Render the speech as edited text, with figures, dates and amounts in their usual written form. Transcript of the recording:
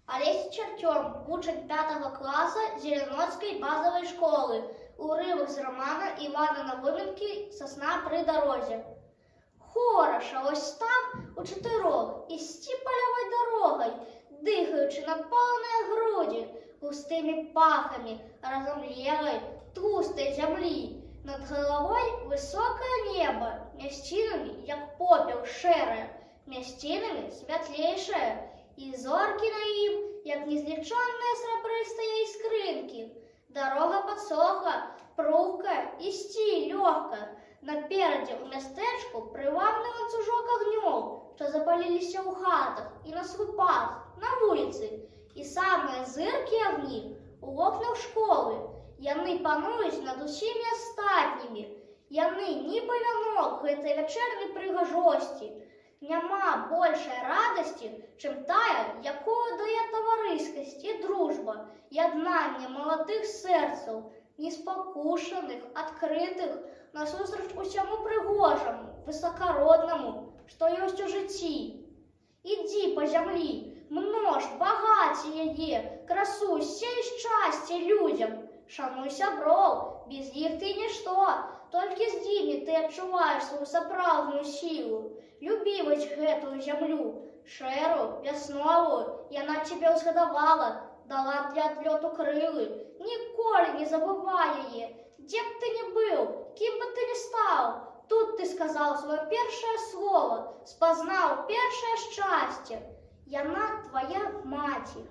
Олесь Артем, учень 5 класса Зеленодской базовой школы. Уривок з романа Івана Навименки «Сосна при дорозі». Хорошо, ось так у чотирьох істі польовою дорогою, дихаючи на повні груді, густими пахами разомлелой, толстой земли. Над головой высокое небо, местинами, як попел, шере, местинами светлейшее, и зорки на им, як незліченные сребристые искринки. Дорога подсохла, прухка, істі легка. Напереді у мястэчку привабны ланцужок агнёў, што запаліліся ў хатах і на слупах, на вуліцы. І самыя зыркі агні у окнах школы. Яны пануюць над усімі астатнімі. Яны нібы вянок гэтай вячэрняй прыгажосці. Няма большай радасці, чым тая, якую дае таварыскасць і дружба, яднанне маладых сэрцаў, неспакушаных, адкрытых, насустрач усяму прыгожаму, высакароднаму, што ёсць у жыцці. Ідзі па зямлі, множ, багаці яе, красуй, сей шчасце людзям. Шануй сяброў, без іх ты нішто, толькі з імі ты адчуваеш сваю сапраўдную сілу. Любі вось гэтую зямлю, шэру, вясновую, яна цябе ўзгадавала, дала для адлёту крылы. Ніколі не забывай яе, дзе б ты не быў, кім бы ты не стаў. Тут ты сказаў сваё першае слово, спазнаў першае шчасце. Яна твая маці.